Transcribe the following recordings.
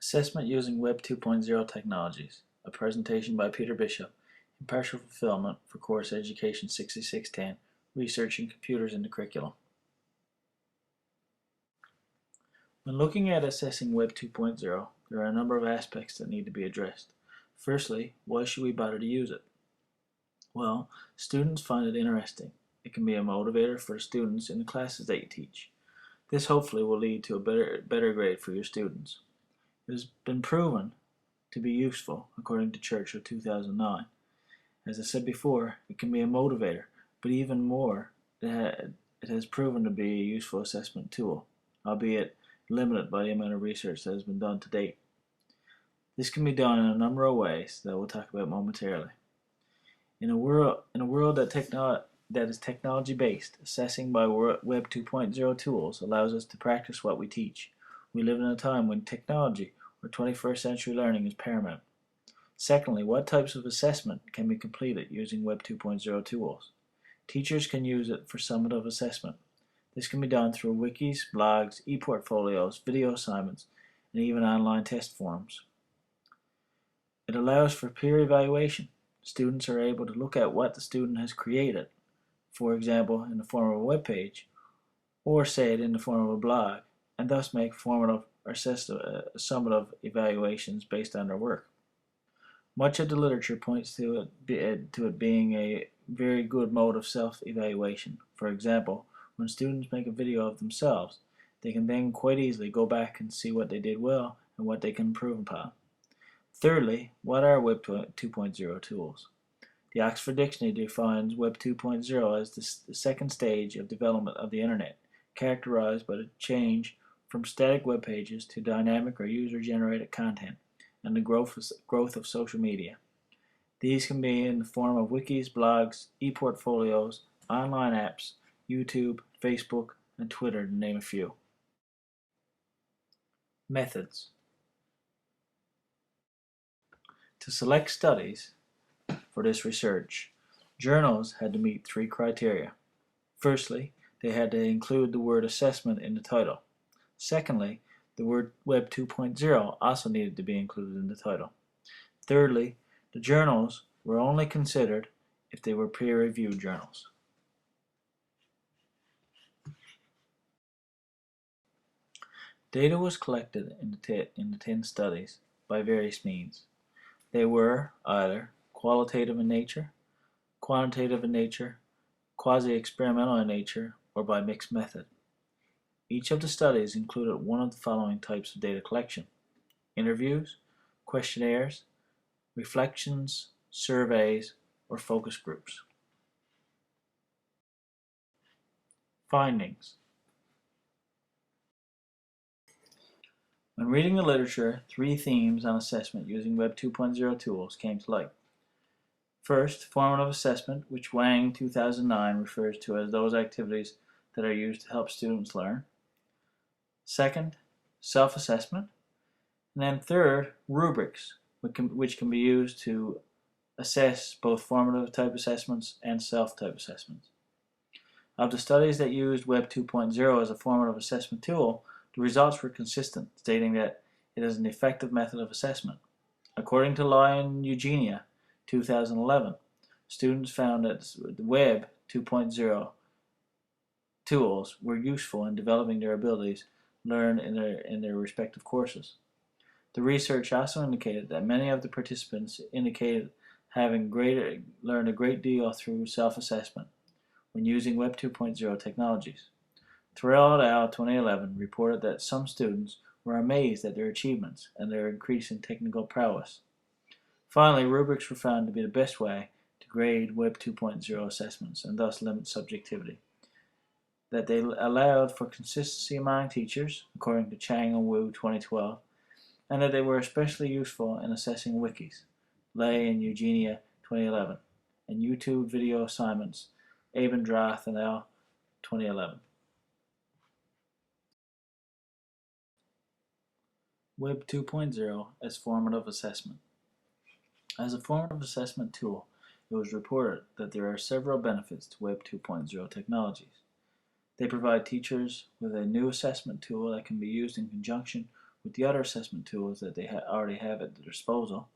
Assessment using Web 2.0 technologies. A presentation by Peter Bishop. Impartial fulfillment for Course Education 6610. Researching computers in the curriculum. When looking at assessing Web 2.0, there are a number of aspects that need to be addressed. Firstly, why should we bother to use it? Well, students find it interesting. It can be a motivator for the students in the classes that you teach. This hopefully will lead to a better grade for your students. It has been proven to be useful, according to Churchill 2009. As I said before, it can be a motivator, but even more, it has proven to be a useful assessment tool, albeit limited by the amount of research that has been done to date. This can be done in a number of ways that we'll talk about momentarily. In a world that is technology-based, assessing by Web 2.0 tools allows us to practice what we teach. We live in a time when technology, or 21st century learning, is paramount. Secondly, what types of assessment can be completed using Web 2.0 tools? Teachers can use it for summative assessment. This can be done through wikis, blogs, e-portfolios, video assignments, and even online test forums. It allows for peer evaluation. Students are able to look at what the student has created, for example, in the form of a web page, or say it in the form of a blog, and thus make formative or summative evaluations based on their work. Much of the literature points to it being a very good mode of self-evaluation. For example, when students make a video of themselves, they can then quite easily go back and see what they did well and what they can improve upon. Thirdly, what are Web 2.0 tools? The Oxford Dictionary defines Web 2.0 as the second stage of development of the Internet, characterized by the change from static web pages to dynamic or user-generated content, and the growth of social media. These can be in the form of wikis, blogs, e-portfolios, online apps, YouTube, Facebook, and Twitter, to name a few. Methods. To select studies for this research, journals had to meet three criteria. Firstly, they had to include the word assessment in the title. Secondly, the word Web 2.0 also needed to be included in the title. Thirdly, the journals were only considered if they were peer-reviewed journals. Data was collected in the 10 studies by various means. They were either qualitative in nature, quantitative in nature, quasi-experimental in nature, or by mixed method. Each of the studies included one of the following types of data collection: interviews, questionnaires, reflections, surveys, or focus groups. Findings. When reading the literature, three themes on assessment using Web 2.0 tools came to light. First, formative assessment, which Wang 2009 refers to as those activities that are used to help students learn. Second, self-assessment. And then third, rubrics, which can be used to assess both formative type assessments and self-type assessments. Of the studies that used Web 2.0 as a formative assessment tool, the results were consistent, stating that it is an effective method of assessment. According to Lai and Eugenia, 2011, students found that the Web 2.0 tools were useful in developing their abilities learned in their respective courses. The research also indicated that many of the participants indicated having learned a great deal through self-assessment when using Web 2.0 technologies. Terrell et al. 2011 reported that some students were amazed at their achievements and their increase in technical prowess. Finally, rubrics were found to be the best way to grade Web 2.0 assessments and thus limit subjectivity. That they allowed for consistency among teachers, according to Chang and Wu 2012, and that they were especially useful in assessing wikis, Lay and Eugenia 2011, and YouTube video assignments, Abendroth and al. 2011. Web 2.0 as formative assessment. As a formative assessment tool, it was reported that there are several benefits to Web 2.0 technologies. They provide teachers with a new assessment tool that can be used in conjunction with the other assessment tools that they already have at their disposal.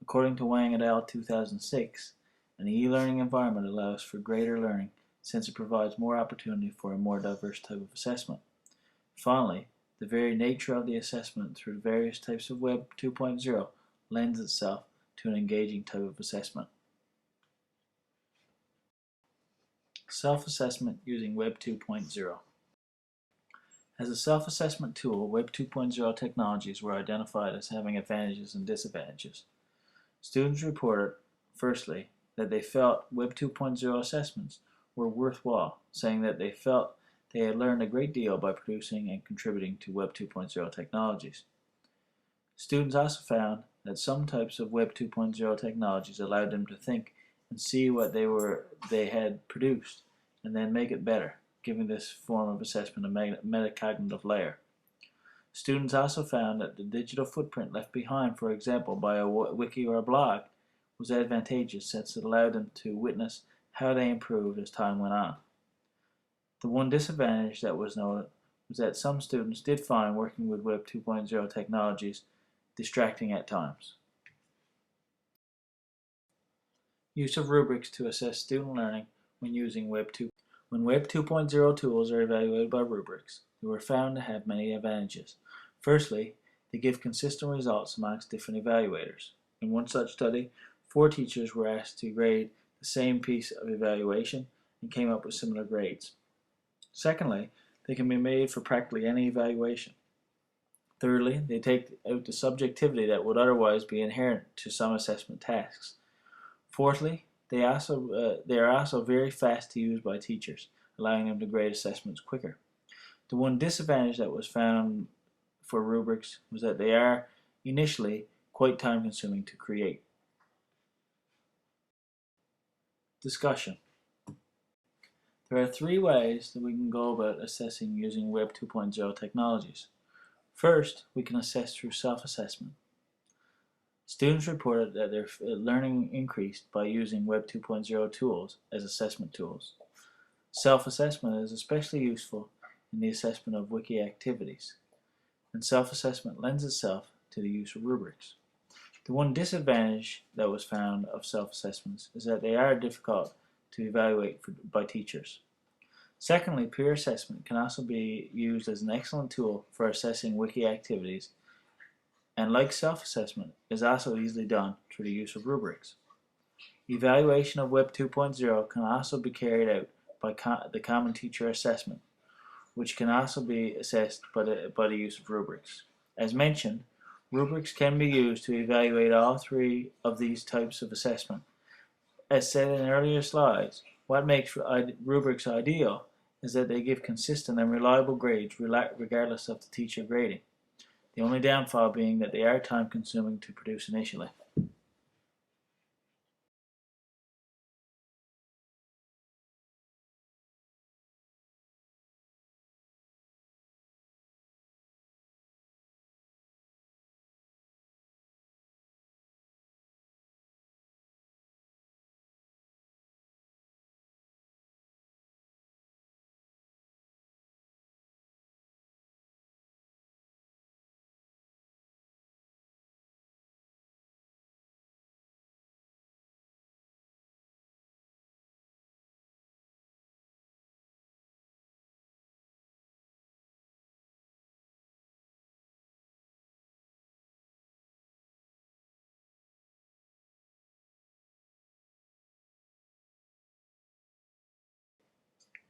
According to Wang et al. 2006, an e-learning environment allows for greater learning since it provides more opportunity for a more diverse type of assessment. Finally, the very nature of the assessment through various types of Web 2.0 lends itself to an engaging type of assessment. Self-assessment using Web 2.0. As a self-assessment tool, Web 2.0 technologies were identified as having advantages and disadvantages. Students reported, firstly, that they felt Web 2.0 assessments were worthwhile, saying that they felt they had learned a great deal by producing and contributing to Web 2.0 technologies. Students also found that some types of Web 2.0 technologies allowed them to think and see what they had produced and then make it better, giving this form of assessment a metacognitive layer. Students also found that the digital footprint left behind, for example, by a wiki or a blog, was advantageous since it allowed them to witness how they improved as time went on. The one disadvantage that was noted was that some students did find working with Web 2.0 technologies distracting at times. Use of rubrics to assess student learning when using Web 2. When Web 2.0 tools are evaluated by rubrics, they were found to have many advantages. Firstly, they give consistent results amongst different evaluators. In one such study, 4 teachers were asked to grade the same piece of evaluation and came up with similar grades. Secondly, they can be made for practically any evaluation. Thirdly, they take out the subjectivity that would otherwise be inherent to some assessment tasks. Fourthly, they are also very fast to use by teachers, allowing them to grade assessments quicker. The one disadvantage that was found for rubrics was that they are initially quite time-consuming to create. Discussion. There are 3 ways that we can go about assessing using Web 2.0 technologies. First, we can assess through self-assessment. Students reported that their learning increased by using Web 2.0 tools as assessment tools. Self-assessment is especially useful in the assessment of wiki activities, and self-assessment lends itself to the use of rubrics. The one disadvantage that was found of self-assessments is that they are difficult to evaluate by teachers. Secondly, peer assessment can also be used as an excellent tool for assessing wiki activities, and like self-assessment, is also easily done through the use of rubrics. Evaluation of Web 2.0 can also be carried out by the Common Teacher Assessment, which can also be assessed by the use of rubrics. As mentioned, rubrics can be used to evaluate all 3 of these types of assessment. As said in earlier slides, what makes rubrics ideal is that they give consistent and reliable grades regardless of the teacher grading. The only downfall being that they are time-consuming to produce initially.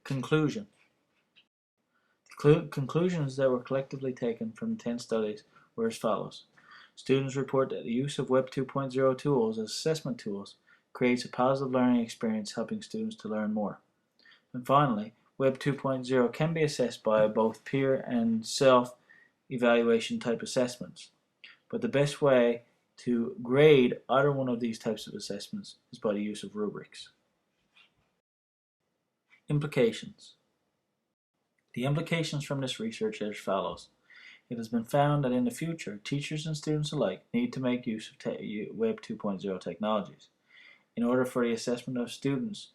Conclusion. The conclusions that were collectively taken from 10 studies were as follows. Students report that the use of Web 2.0 tools as assessment tools creates a positive learning experience, helping students to learn more. And finally, Web 2.0 can be assessed by both peer and self-evaluation type assessments. But the best way to grade either one of these types of assessments is by the use of rubrics. Implications. The implications from this research are as follows. It has been found that in the future, teachers and students alike need to make use of Web 2.0 technologies. In order for the assessment of students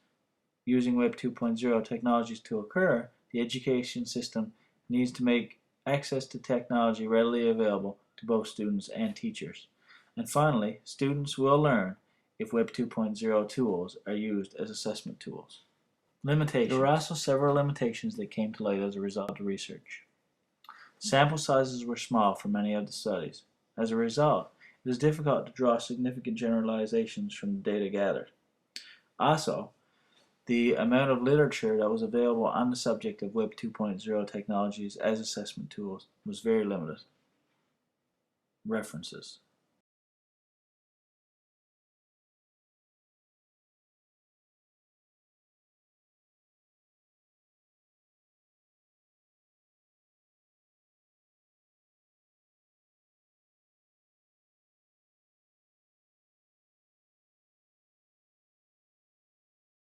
using Web 2.0 technologies to occur, the education system needs to make access to technology readily available to both students and teachers. And finally, students will learn if Web 2.0 tools are used as assessment tools. Limitations. There were also several limitations that came to light as a result of research. Sample sizes were small for many of the studies. As a result, it is difficult to draw significant generalizations from the data gathered. Also, the amount of literature that was available on the subject of Web 2.0 technologies as assessment tools was very limited. References.